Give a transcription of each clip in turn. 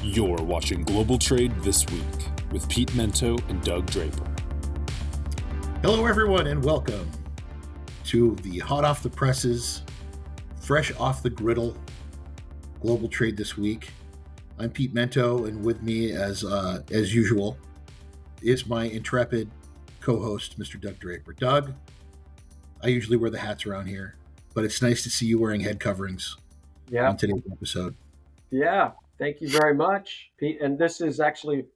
You're watching Global Trade This Week with Pete Mento and Doug Draper. Hello, everyone, and welcome to the hot off the presses, fresh off the griddle Global Trade This Week. I'm Pete Mento, and with me, as usual, is my intrepid co-host, Mr. Doug Draper. Doug, I usually wear the hats around here, but it's nice to see you wearing head coverings on today's episode. Yeah, thank you very much, Pete. And this is actually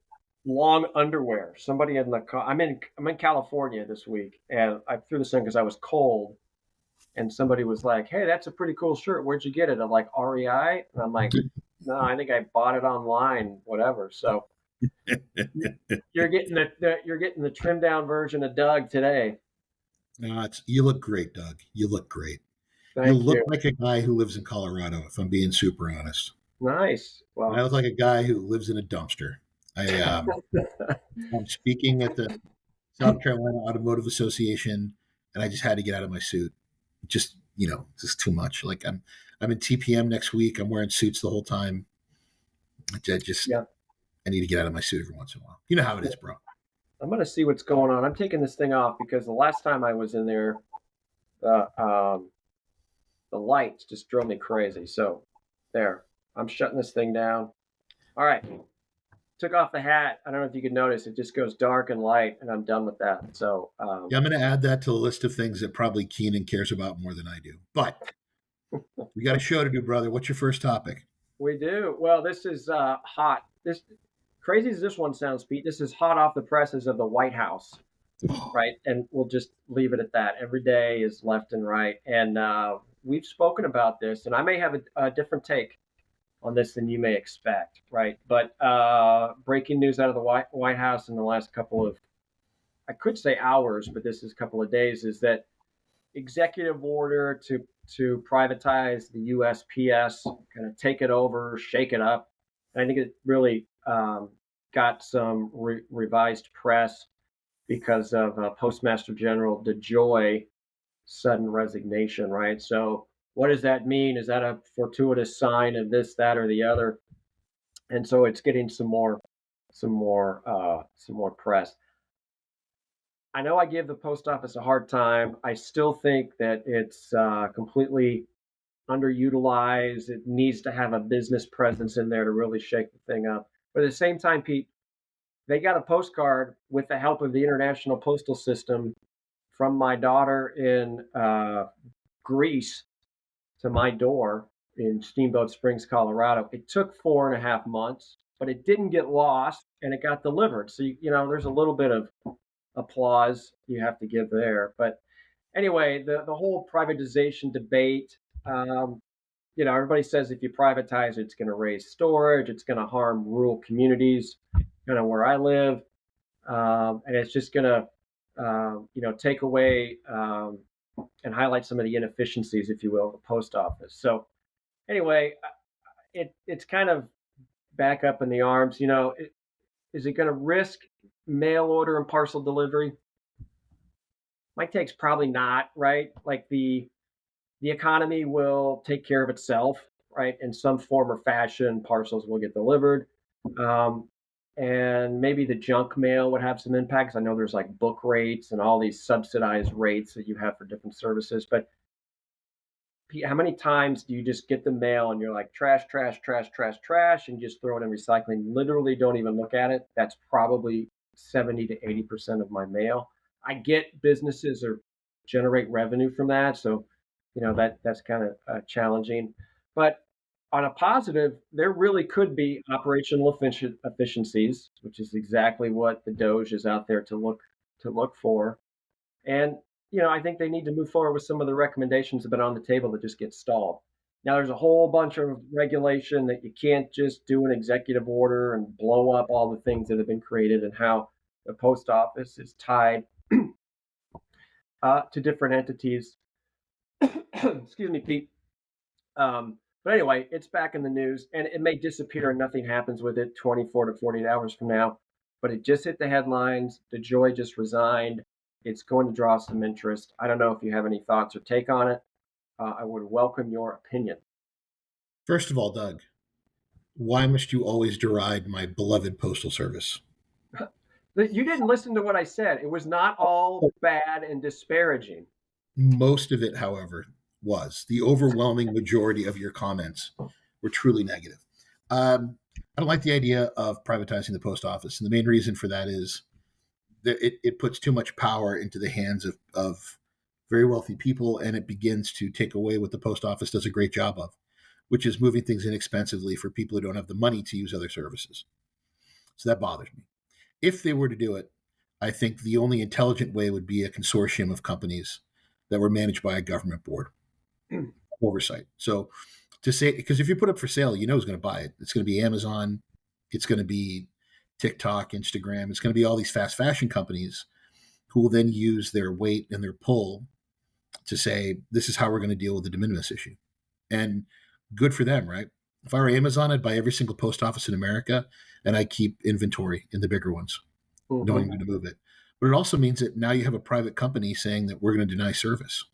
long underwear. Somebody in the car. I'm in California this week, and I threw this in because I was cold. And somebody was like, "Hey, that's a pretty cool shirt. Where'd you get it?" I'm like, "REI," and I'm like, "No, I think I bought it online, whatever." So you're getting the trimmed down version of Doug today. No, you look great, Doug. You look great. Thank you you. look like a guy who lives in Colorado, if I'm being super honest. Nice. Well, I look like a guy who lives in a dumpster. I'm speaking at the South Carolina Automotive Association, and I just had to get out of my suit. Just too much. Like I'm in TPM next week. I'm wearing suits the whole time. I need to get out of my suit every once in a while. You know how it is, bro. I'm going to see what's going on. I'm taking this thing off because the last time I was in there, the lights just drove me crazy. So there, I'm shutting this thing down. All right. Took off the hat. I don't know if you can notice, it just goes dark and light, and I'm done with that. So I'm going to add that to the list of things that probably Keenan cares about more than I do. But we got a show to do, brother. What's your first topic? We do. Well, this is hot. This crazy as this one sounds, Pete. This is hot off the presses of the White House, right? And we'll just leave it at that. Every day is left and right, and we've spoken about this, and I may have a different take on this than you may expect, right? But breaking news out of the White House in the last couple of, I could say hours, but this is a couple of days, is that executive order to privatize the USPS, kind of take it over, shake it up. And I think it really got some revised press because of Postmaster General DeJoy sudden resignation, right? So what does that mean? Is that a fortuitous sign of this, that, or the other? And so it's getting some more press. I know I give the post office a hard time. I still think that it's completely underutilized. It needs to have a business presence in there to really shake the thing up. But at the same time, Pete, they got a postcard with the help of the International Postal System from my daughter in Greece to my door in Steamboat Springs, Colorado. It took 4.5 months, but it didn't get lost and it got delivered. So, there's a little bit of applause you have to give there. But anyway, the whole privatization debate, everybody says if you privatize, it's going to raise storage, it's going to harm rural communities, kind of where I live, and it's just going to, take away and highlight some of the inefficiencies, if you will, of the post office. So anyway, it's kind of back up in the arms. Is it going to risk mail order and parcel delivery? My take's probably not, right? Like the economy will take care of itself, right? In some form or fashion, parcels will get delivered. And maybe the junk mail would have some impacts. I know there's like book rates and all these subsidized rates that you have for different services. But Pete, how many times do you just get the mail and you're like trash, and just throw it in recycling? Literally don't even look at it. That's probably 70 to 80% of my mail. I get businesses or generate revenue from that. So, that's kind of challenging. But on a positive, there really could be operational efficiencies, which is exactly what the DOJ is out there to look for. And, I think they need to move forward with some of the recommendations that have been on the table that just get stalled. Now, there's a whole bunch of regulation that you can't just do an executive order and blow up all the things that have been created and how the post office is tied to different entities. Excuse me, Pete. But anyway, it's back in the news, and it may disappear and nothing happens with it 24 to 48 hours from now. But it just hit the headlines. DeJoy just resigned. It's going to draw some interest. I don't know if you have any thoughts or take on it. I would welcome your opinion. First of all, Doug, Why must you always deride my beloved postal service? You didn't listen to what I said. It was not all bad and disparaging. Most of it, however, was the overwhelming majority of your comments were truly negative. I don't like the idea of privatizing the post office, and the main reason for that is that it puts too much power into the hands of very wealthy people, and it begins to take away what the post office does a great job of, which is moving things inexpensively for people who don't have the money to use other services. So that bothers me. If they were to do it, I think the only intelligent way would be a consortium of companies that were managed by a government board oversight. So to say, because if you put up for sale, you know who's going to buy it. It's going to be Amazon. It's going to be TikTok, Instagram. It's going to be all these fast fashion companies who will then use their weight and their pull to say, this is how we're going to deal with the de minimis issue. And good for them, right? If I were Amazon, I'd buy every single post office in America and I keep inventory in the bigger ones, knowing when to move it. But it also means that now you have a private company saying that we're going to deny service.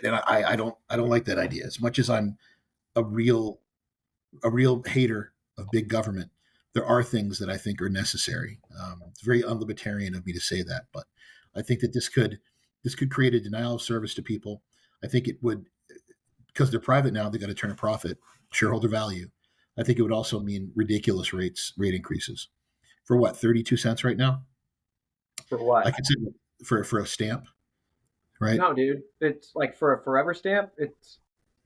And I don't like that idea. As much as I'm a real hater of big government, there are things that I think are necessary. It's very unlibertarian of me to say that, but I think that this could create a denial of service to people. I think it would, because they're private now, they got to turn a profit, shareholder value. I think it would also mean ridiculous rate increases. For what, 32 cents right now? For what? I could say for a stamp, right? No, dude. It's like for a forever stamp.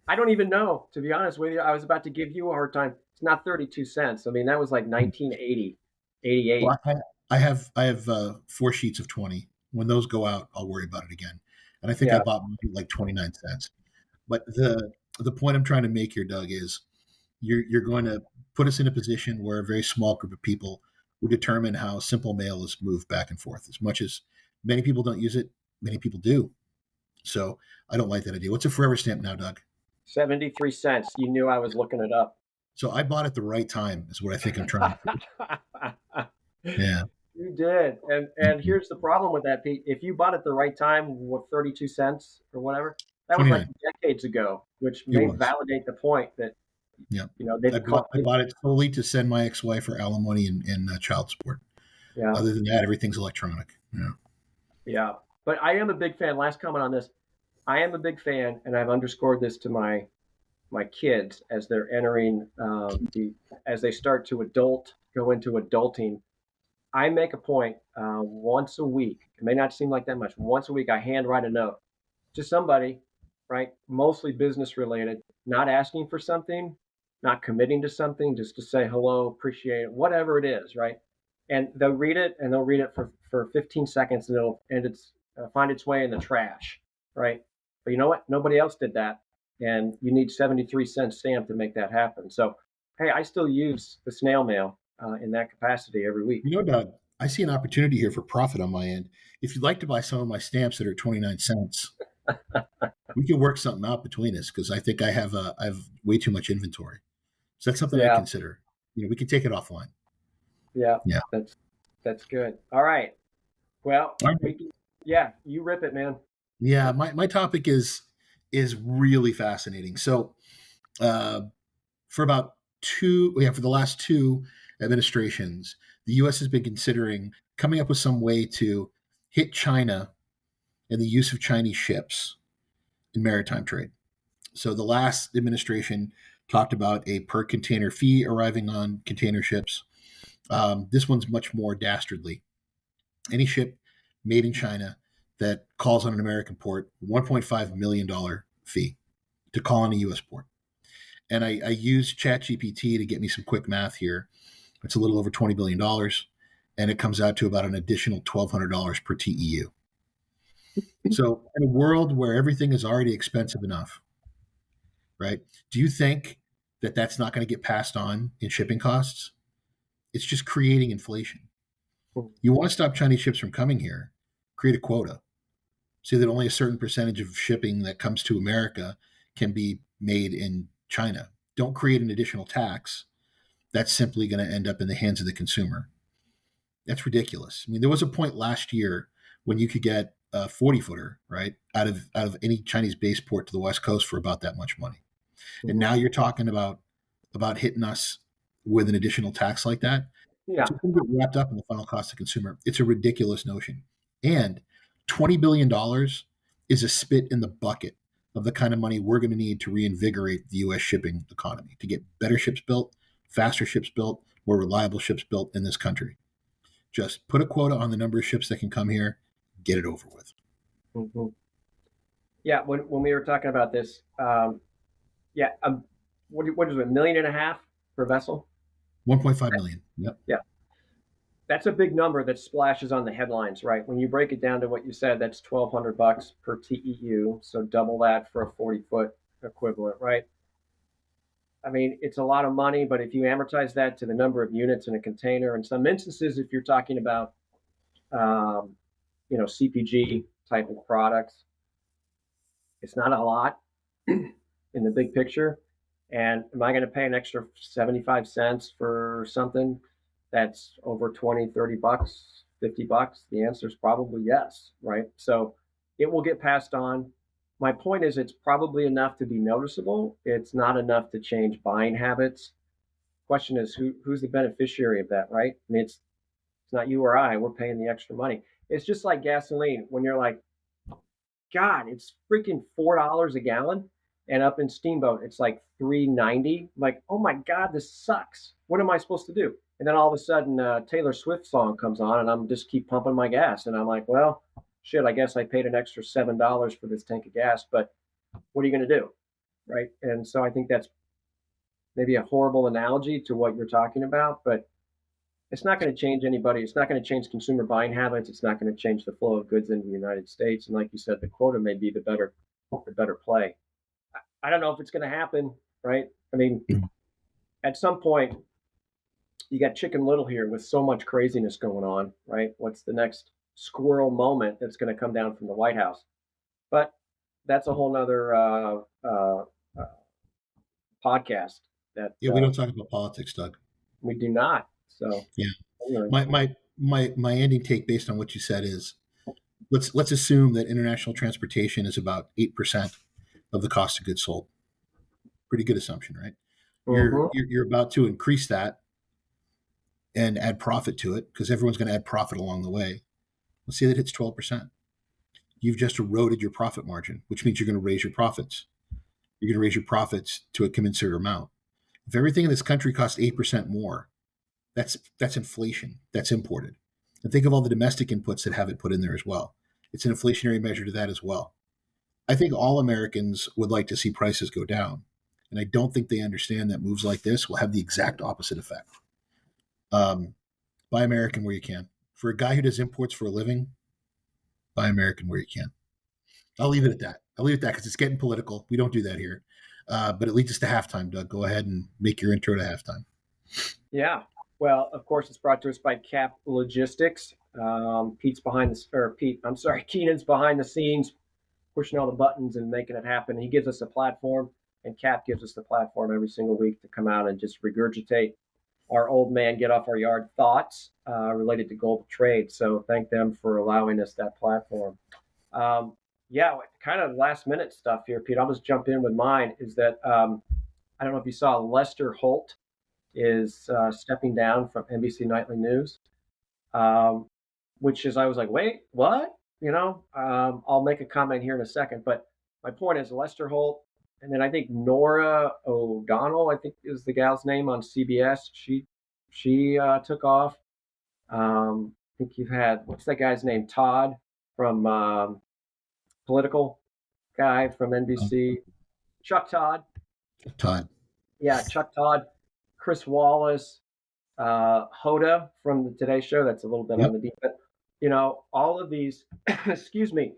I don't even know, to be honest with you. I was about to give you a hard time. It's not 32 cents. I mean, that was like 1980, 88. Well, I have 4 sheets of 20. When those go out, I'll worry about it again. And I think I Yeah. bought like 29 cents. But the point I'm trying to make here, Doug, is you're going to put us in a position where a very small group of people will determine how simple mail is moved back and forth. As much as many people don't use it, many people do. So I don't like that idea. What's a forever stamp now, Doug? 73 cents. You knew I was looking it up. So I bought it the right time, is what I think I'm trying to do. Yeah. You did. And here's the problem with that, Pete. If you bought it the right time with 32 cents or whatever, that was like 29. decades ago, which It may was. validate the point that, Yeah. they've I bought it solely to send my ex-wife her alimony and child support. yeah. Other than that, everything's electronic. Yeah. Yeah. But I am a big fan. Last comment on this. I am a big fan, and I've underscored this to my kids as they're entering as they start to go into adulting. I make a point once a week. It may not seem like that much. Once a week, I handwrite a note to somebody, right? Mostly business related, not asking for something, not committing to something, just to say hello, appreciate it, whatever it is, right? And they'll read it, and they'll read it for 15 seconds, and it's find its way in the trash, right? But you know what? Nobody else did that, and you need 73-cent stamp to make that happen. So, hey, I still use the snail mail in that capacity every week. You know, Doug, I see an opportunity here for profit on my end. If you'd like to buy some of my stamps that are 29 cents, we can work something out between us because I think I have way too much inventory. So that's something I Yeah, consider. We can take it offline. yeah, Yeah. that's good. All right. Well, All right. yeah, you rip it, man. Yeah, my topic is really fascinating. So, for about for the last two administrations, the U.S. has been considering coming up with some way to hit China and the use of Chinese ships in maritime trade. So the last administration talked about a per container fee arriving on container ships. This one's much more dastardly. Any ship made in China that calls on an American port, $1.5 million fee to call on a U.S. port. And I used ChatGPT to get me some quick math here. It's a little over $20 billion, and it comes out to about an additional $1,200 per TEU. So in a world where everything is already expensive enough, right? Do you think that that's not going to get passed on in shipping costs? It's just creating inflation. You want to stop Chinese ships from coming here, create a quota. Say that only a certain percentage of shipping that comes to America can be made in China. Don't create an additional tax. That's simply going to end up in the hands of the consumer. That's ridiculous. I mean, there was a point last year when you could get a 40-footer, right, out of any Chinese base port to the West Coast for about that much money. And now you're talking about about hitting us with an additional tax like that. Yeah. It's going to get wrapped up in the final cost to consumer. It's a ridiculous notion. And $20 billion is a spit in the bucket of the kind of money we're going to need to reinvigorate the U.S. shipping economy, to get better ships built, faster ships built, more reliable ships built in this country. Just put a quota on the number of ships that can come here, get it over with. Mm-hmm. Yeah. When we were talking about this, yeah, what is it, $1.5 million per vessel? 1.5 million. Yep. Yeah. That's a big number that splashes on the headlines, right? When you break it down to what you said, that's $1,200 per TEU, so double that for a 40-foot equivalent, right? I mean, it's a lot of money, but if you amortize that to the number of units in a container, in some instances, if you're talking about, um, CPG type of products, it's not a lot in the big picture. And am I going to pay an extra 75 cents for something that's over 20, 30 bucks, 50 bucks? The answer is probably yes, right? So it will get passed on. My point is, it's probably enough to be noticeable. It's not enough to change buying habits. Question is, who's the beneficiary of that, right? I mean, it's not you or I. We're paying the extra money. It's just like gasoline. When you're like, God, it's freaking $4 a gallon, and up in Steamboat, it's like $3.90. Like, oh my God, this sucks. What am I supposed to do? And then all of a sudden, Taylor Swift song comes on, and I'm just keep pumping my gas, and I'm like, well, shit, I guess I paid an extra $7 for this tank of gas, but what are you going to do, right? And so I think that's maybe a horrible analogy to what you're talking about, but it's not going to change anybody. It's not going to change consumer buying habits. It's not going to change the flow of goods into the United States. And like you said, the quota may be the better play. I don't know if it's going to happen, right? I mean, at some point, you got Chicken Little here with so much craziness going on, right? What's the next squirrel moment that's going to come down from the White House? But that's a whole nother podcast. That Yeah, we don't talk about politics, Doug. we do not. So Yeah. anyway. My ending take based on what you said is let's assume that international transportation is about 8% of the cost of goods sold. Pretty good assumption, right? You're about to increase that and add profit to it because everyone's going to add profit along the way. Let's say that hits 12%. You've just eroded your profit margin, which means you're going to raise your profits. You're going to raise your profits to a commensurate amount. If everything in this country costs 8% more, that's inflation. That's imported. And think of all the domestic inputs that have it put in there as well. It's an inflationary measure to that as well. I think all Americans would like to see prices go down. And I don't think they understand that moves like this will have the exact opposite effect. Buy American where you can. For a guy who does imports for a living, buy American where you can. I'll leave it at that. Because it's getting political. We don't do that here. But it leads us to halftime, Doug. Go ahead and make your intro to halftime. Yeah. Well, of course, it's brought to us by Cap Logistics. Keenan's behind the scenes, pushing all the buttons and making it happen. He gives us a platform, and Cap gives us the platform every single week to come out and just regurgitate our old man, get off our yard thoughts related to global trade. So thank them for allowing us that platform. Yeah, kind of last minute stuff here, Pete. I'll just jump in with mine. Is that I don't know if you saw Lester Holt is stepping down from NBC Nightly News, which is, I was like, wait, what? I'll make a comment here in a second. But my point is Lester Holt, and then I think Nora O'Donnell, I think is the gal's name on CBS. She took off. I think you've had, what's that guy's name? Todd from Political guy from NBC. Chuck Todd. Yeah, Chuck Todd. Chris Wallace, Hoda from the Today Show. That's a little bit on the deep end. All of these, excuse me,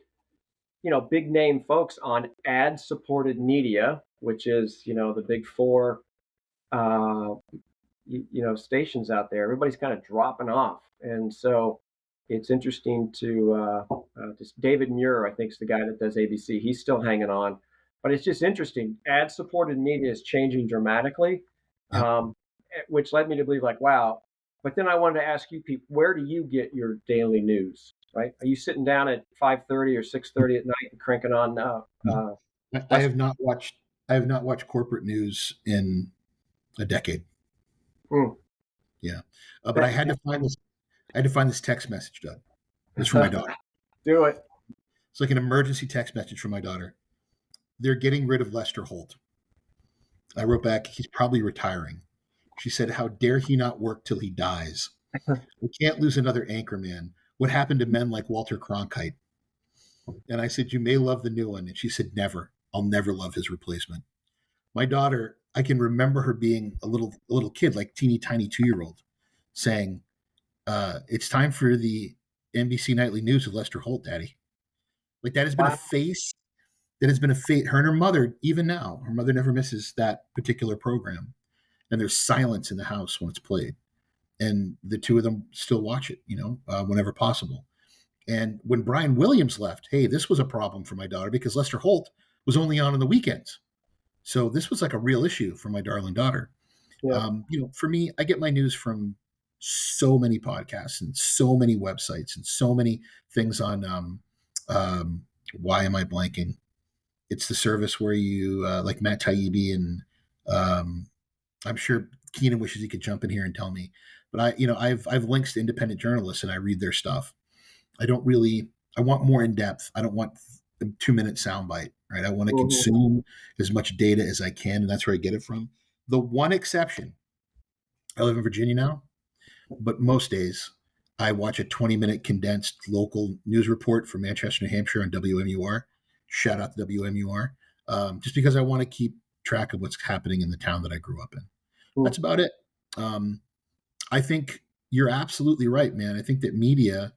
big name folks on ad-supported media, which is, the big four, stations out there. Everybody's kind of dropping off. And so it's interesting to just David Muir, I think, is the guy that does ABC. He's still hanging on. But it's just interesting. Ad-supported media is changing dramatically. Which led me to believe, like, wow. But then I wanted to ask you, Pete, where do you get your daily news? Right? Are you sitting down at 5:30 or 6:30 at night and cranking on? I have not watched corporate news in A decade. Mm. Yeah. But I had to find this. I had to find this text message, Doug. It's from my daughter. Do it. It's like an emergency text message from my daughter. They're getting rid of Lester Holt. I wrote back, he's probably retiring. She said, how dare he not work till he dies? We can't lose another anchor man. What happened to men like Walter Cronkite? And I said, you may love the new one. And she said, never. I'll never love his replacement. My daughter, I can remember her being a little kid, like teeny tiny 2-year-old, saying, it's time for the NBC Nightly News with Lester Holt, Daddy. Like that has been a Wow. face that has been a fate. Her and her mother, even now, her mother never misses that particular program. And there's silence in the house when it's played. And the two of them still watch it, whenever possible. And when Brian Williams left, hey, this was a problem for my daughter because Lester Holt was only on the weekends. So this was like a real issue for my darling daughter. Yeah. For me, I get my news from so many podcasts and so many websites and so many things on why am I blanking? It's the service where you like Matt Taibbi and I'm sure Keenan wishes he could jump in here and tell me, but I've links to independent journalists and I read their stuff. I want more in depth. I don't want a 2-minute soundbite, right? I want to consume as much data as I can, and that's where I get it from. The one exception, I live in Virginia now, but most days I watch a 20-minute condensed local news report from Manchester, New Hampshire on WMUR. Shout out to WMUR, just because I want to keep track of what's happening in the town that I grew up in. That's about it. I think you're absolutely right, man. I think that media,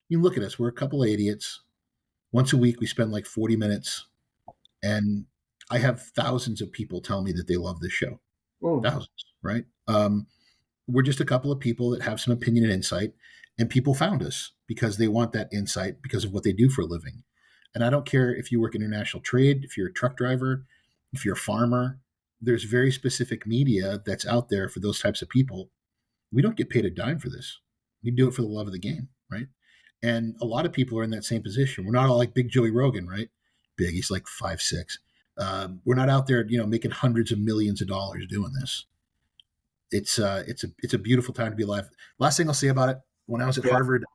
look at us. We're a couple of idiots. Once a week, we spend like 40 minutes, and I have thousands of people tell me that they love this show. Thousands, right? We're just a couple of people that have some opinion and insight, and people found us because they want that insight because of what they do for a living. And I don't care if you work in international trade, if you're a truck driver, if you're a farmer, there's very specific media that's out there for those types of people. We don't get paid a dime for this. We do it for the love of the game, right? And a lot of people are in that same position. We're not all like Big Joey Rogan, right? Big, he's like 5'6". We're not out there, making hundreds of millions of dollars doing this. It's a beautiful time to be alive. Last thing I'll say about it: when I was at Harvard,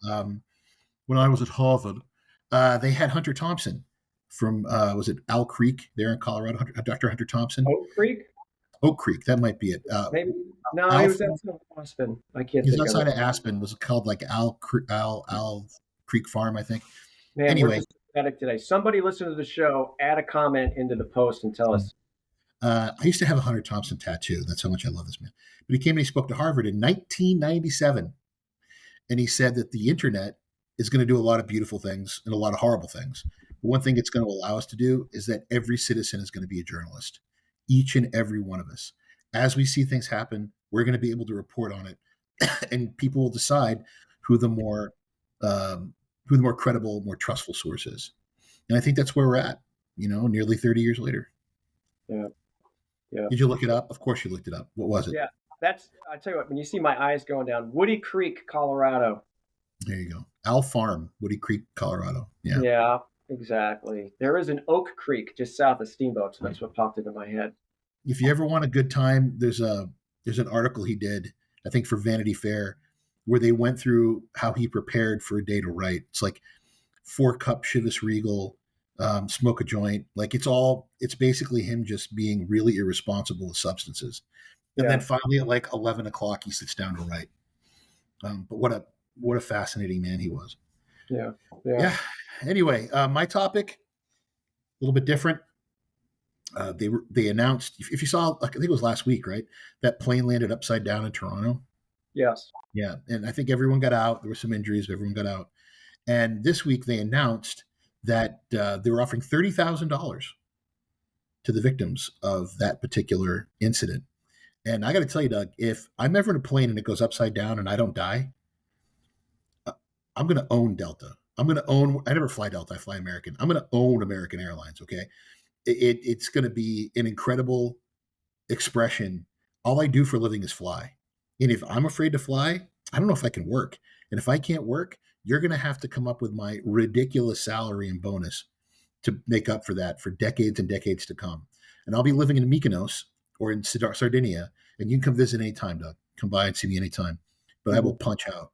they had Hunter Thompson from was it Owl Creek there in Colorado? Dr. Hunter Thompson. Oak Creek, that might be it. Maybe no, he was outside of Aspen. I can't. He's outside of Aspen. Was called like Owl Creek Farm, I think. Man, anyway, we're just pathetic today. Somebody listen to the show, add a comment into the post, and tell us. I used to have a Hunter Thompson tattoo. That's how much I love this man. But he came and he spoke to Harvard in 1997, and he said that the internet is going to do a lot of beautiful things and a lot of horrible things. But one thing it's going to allow us to do is that every citizen is going to be a journalist, each and every one of us. As we see things happen, we're going to be able to report on it, and people will decide who the more credible, more trustful source is. And I think that's where we're at, nearly 30 years later. Yeah. Yeah. Did you look it up? Of course you looked it up. What was it? Yeah. I tell you what, when you see my eyes going down, Woody Creek, Colorado. There you go. Owl Farm, Woody Creek, Colorado. Yeah. Yeah, exactly. There is an Oak Creek just south of Steamboat, so that's what popped into my head. If you ever want a good time, there's an article he did, I think for Vanity Fair, where they went through how he prepared for a day to write. It's like 4-cup Chivas Regal, smoke a joint. Like it's basically him just being really irresponsible with substances. And then finally at like 11 o'clock, he sits down to write. But what a fascinating man he was. Yeah. Anyway, my topic, a little bit different. They announced, if you saw, I think it was last week, right? That plane landed upside down in Toronto. Yes. Yeah. And I think everyone got out. There were some injuries, but everyone got out. And this week they announced that they were offering $30,000 to the victims of that particular incident. And I got to tell you, Doug, if I'm ever in a plane and it goes upside down and I don't die, I'm going to own Delta. I never fly Delta. I fly American. I'm going to own American Airlines. Okay. It's going to be an incredible expression. All I do for a living is fly. And if I'm afraid to fly, I don't know if I can work. And if I can't work, you're going to have to come up with my ridiculous salary and bonus to make up for that for decades and decades to come. And I'll be living in Mykonos or in Sardinia, and you can come visit anytime, Doug. Come by and see me anytime. But I will punch out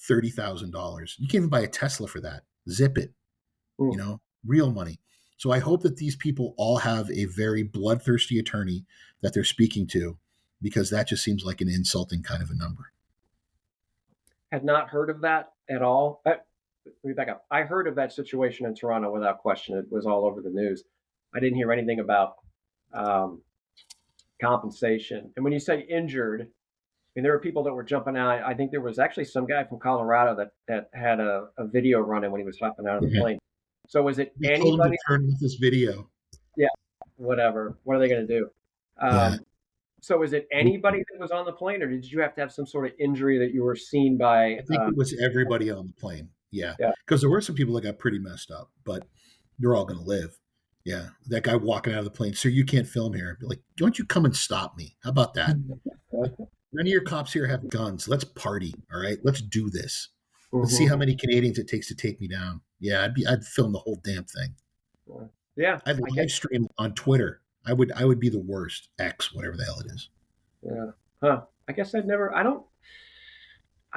$30,000. You can't even buy a Tesla for that. Zip it. Real money. So I hope that these people all have a very bloodthirsty attorney that they're speaking to, because that just seems like an insulting kind of a number. Had not heard of that at all. Let me back up. I heard of that situation in Toronto without question. It was all over the news. I didn't hear anything about compensation. And when you say injured, I mean, there were people that were jumping out. I think there was actually some guy from Colorado that had a video running when he was hopping out of the plane. So was it anybody? Told him to turn off this video. Yeah, whatever. What are they going to do? So was it anybody that was on the plane, or did you have to have some sort of injury that you were seen by? I think it was everybody on the plane. Yeah. Because there were some people that got pretty messed up, but they're all going to live. Yeah. That guy walking out of the plane, sir, you can't film here. Be like, why don't you come and stop me? How about that? None of your cops here have guns. Let's party. All right. Let's do this. Let's see how many Canadians it takes to take me down. Yeah, I'd film the whole damn thing. Yeah. I'd live stream on Twitter. I would be the worst. X, whatever the hell it is. Yeah. Huh. I guess I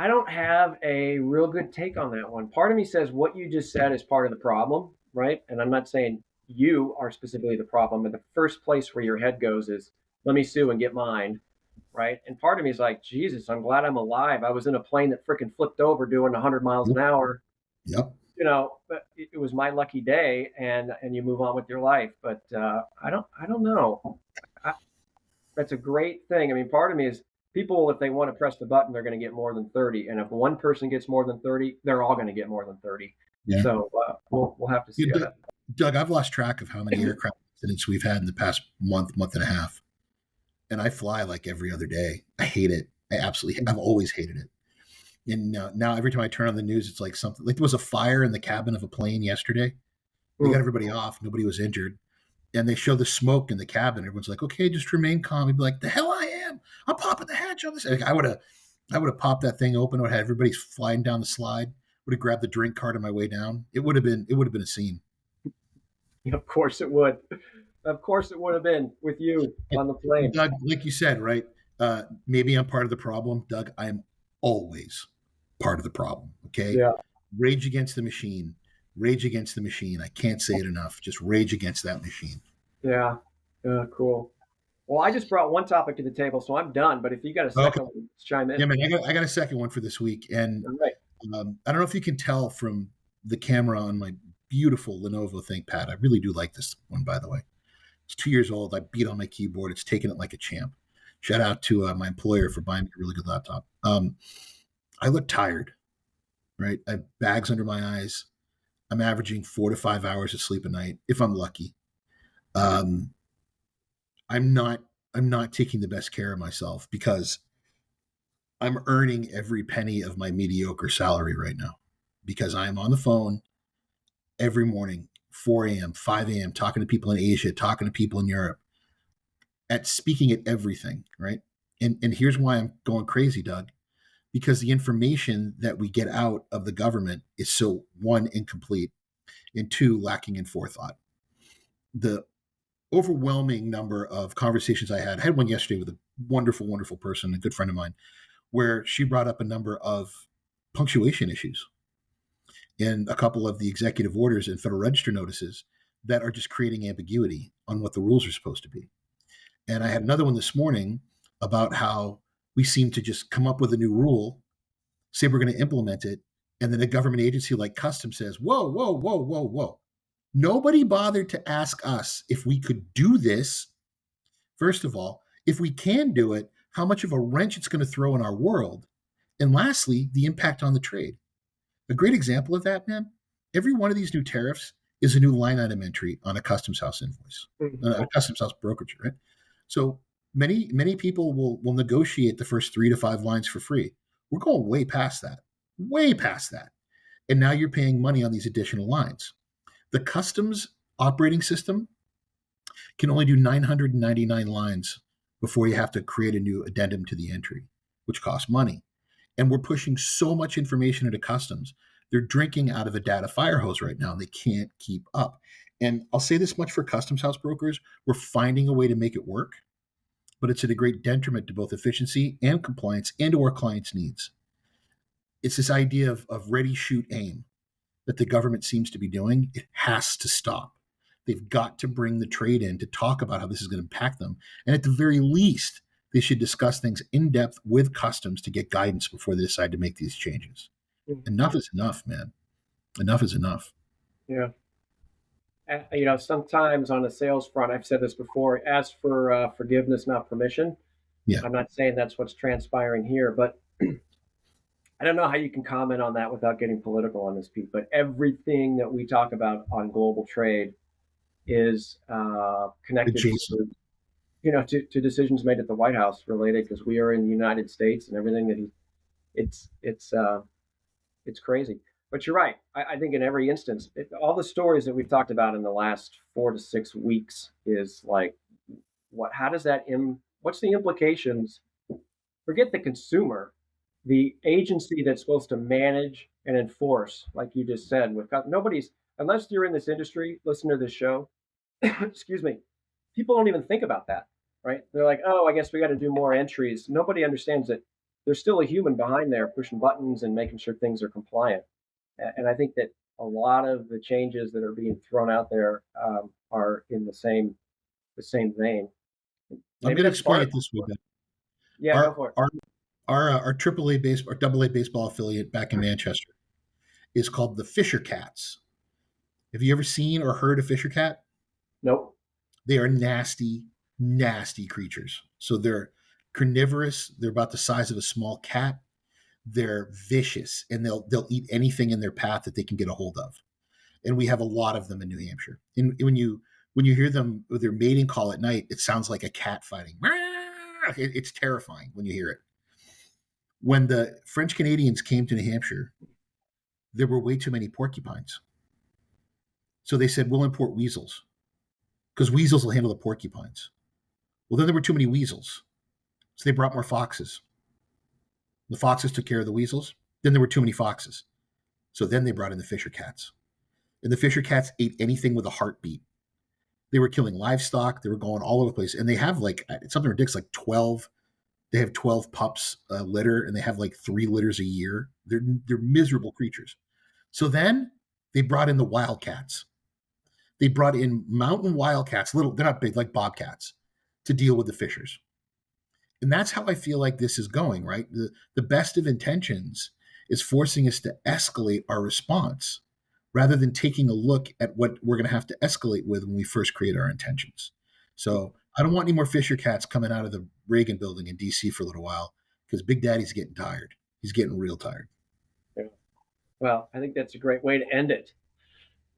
don't have a real good take on that one. Part of me says what you just said is part of the problem, right? And I'm not saying you are specifically the problem, but the first place where your head goes is, let me sue and get mine, right? And part of me is like, Jesus, I'm glad I'm alive. I was in a plane that freaking flipped over doing 100 miles an hour. Yep. But it was my lucky day, and you move on with your life. But I don't know. That's a great thing. I mean, part of me is people, if they want to press the button, they're going to get more than 30. And if one person gets more than 30, they're all going to get more than 30. Yeah. So we'll have to see. Doug, I've lost track of how many aircraft accidents we've had in the past month and a half. And I fly like every other day. I hate it. I've always hated it. And now every time I turn on the news, it's like something like there was a fire in the cabin of a plane yesterday. They got everybody off. Nobody was injured. And they show the smoke in the cabin. Everyone's like, okay, just remain calm. He'd be like, the hell I am. I'm popping the hatch on this. Like, I would have popped that thing open. I would have had everybody flying down the slide. Would have grabbed the drink cart on my way down. It would have been a scene. Of course it would. Of course it would have been with you on the plane. Doug, like you said, right? Maybe I'm part of the problem. Doug, I am always part of the problem. Okay. Yeah. Rage against the machine. Rage against the machine. I can't say it enough. Just rage against that machine. Yeah. Cool. Well, I just brought one topic to the table, so I'm done. But if you got a second one, let's chime in. Yeah, man, I got a second one for this week. And right. I don't know if you can tell from the camera on my beautiful Lenovo ThinkPad. I really do like this one, by the way. It's 2 years old. I beat on my keyboard. It's taking it like a champ. Shout out to my employer for buying me a really good laptop. I look tired, right? I have bags under my eyes. I'm averaging 4 to 5 hours of sleep a night, if I'm lucky. I'm not taking the best care of myself because I'm earning every penny of my mediocre salary right now because I'm on the phone every morning, 4 a.m., 5 a.m., talking to people in Asia, talking to people in Europe, speaking at everything, right? And here's why I'm going crazy, Doug, because the information that we get out of the government is so, one, incomplete, and two, lacking in forethought. The overwhelming number of conversations I had one yesterday with a wonderful, wonderful person, a good friend of mine, where she brought up a number of punctuation issues in a couple of the executive orders and Federal Register notices that are just creating ambiguity on what the rules are supposed to be. And I had another one this morning about how we seem to just come up with a new rule, say we're going to implement it, and then a government agency like Customs says, whoa, whoa, whoa, whoa, whoa. Nobody bothered to ask us if we could do this. First of all, if we can do it, how much of a wrench it's going to throw in our world. And lastly, the impact on the trade. A great example of that, man, every one of these new tariffs is a new line item entry on a Customs House invoice, a Customs House brokerage, right? So many people will negotiate the first 3 to 5 lines for free. We're going way past that. And now you're paying money on these additional lines. The customs operating system can only do 999 lines before you have to create a new addendum to the entry, which costs money. And we're pushing so much information into customs. They're drinking out of a data fire hose right now, and they can't keep up. And I'll say this much for Customs House brokers. We're finding a way to make it work. but it's at a great detriment to both efficiency and compliance and to our clients' needs. It's this idea of ready, shoot, aim that the government seems to be doing. It has to stop. They've got to bring the trade in to talk about how this is going to impact them. And at the very least, they should discuss things in depth with customs to get guidance before they decide to make these changes. Enough is enough, man. Enough is enough. Yeah. Sometimes on the sales front, I've said this before, ask for forgiveness, not permission. Yeah. I'm not saying that's what's transpiring here, but I don't know how you can comment on that without getting political on this, Pete. But everything that we talk about on global trade is connected to decisions made at the White House related, because we are in the United States and everything that it's crazy. But you're right. I think in every instance, all the stories that we've talked about in the last 4 to 6 weeks is like, what's the implications? Forget the consumer, the agency that's supposed to manage and enforce, like you just said, unless you're in this industry, listen to this show, excuse me, people don't even think about that, right? They're like, oh, I guess we got to do more entries. Nobody understands that there's still a human behind there pushing buttons and making sure things are compliant. And I think that a lot of the changes that are being thrown out there are in the same vein. I'm going to explain it this way, Ben. Yeah, go for it. Our AA baseball affiliate back in Manchester is called the Fisher Cats. Have you ever seen or heard of Fisher Cat? Nope. They are nasty, nasty creatures. So they're carnivorous. They're about the size of a small cat. They're vicious, and they'll eat anything in their path that they can get a hold of. And we have a lot of them in New Hampshire. And when you hear them with their mating call at night, it sounds like a cat fighting. It's terrifying when you hear it. When the French Canadians came to New Hampshire, there were way too many porcupines. So they said, we'll import weasels, because weasels will handle the porcupines. Well, then there were too many weasels. So they brought more foxes. The foxes took care of the weasels. Then there were too many foxes. So then they brought in the Fisher Cats. And the Fisher Cats ate anything with a heartbeat. They were killing livestock. They were going all over the place. And they have it's something ridiculous, like 12. They have 12 pups a litter, and they have like 3 litters a year. They're miserable creatures. So then they brought in the wildcats. They brought in mountain wildcats, they're not big, like bobcats, to deal with the fishers. And that's how I feel like this is going, right? The best of intentions is forcing us to escalate our response rather than taking a look at what we're going to have to escalate with when we first create our intentions. So I don't want any more Fisher Cats coming out of the Reagan building in DC for a little while, because Big Daddy's getting tired. He's getting real tired. Yeah. Well, I think that's a great way to end it.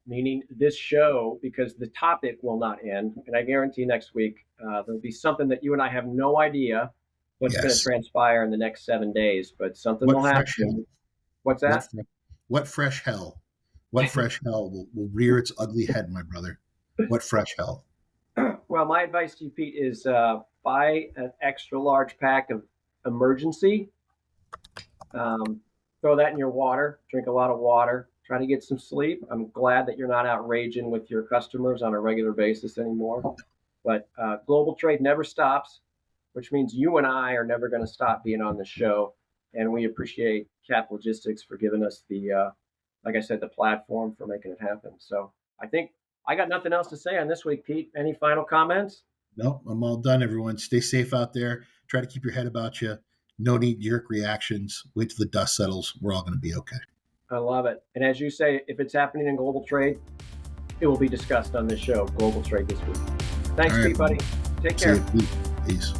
Meaning this show, because the topic will not end. And I guarantee next week there'll be something that you and I have no idea what's going to transpire in the next 7 days, but something will happen. What's that? What fresh hell? What fresh hell will rear its ugly head, my brother? What fresh hell? Well, my advice to you, Pete, is buy an extra large pack of emergency. Throw that in your water. Drink a lot of water. Try to get some sleep. I'm glad that you're not out raging with your customers on a regular basis anymore. But global trade never stops, which means you and I are never going to stop being on the show. And we appreciate Cap Logistics for giving us like I said, the platform for making it happen. So I think I got nothing else to say on this week, Pete. Any final comments? No, I'm all done, everyone. Stay safe out there. Try to keep your head about you. No knee-jerk reactions. Wait till the dust settles. We're all going to be okay. I love it. And as you say, if it's happening in global trade, it will be discussed on this show, Global Trade This Week. Thanks, Pete, buddy. Take care. Peace.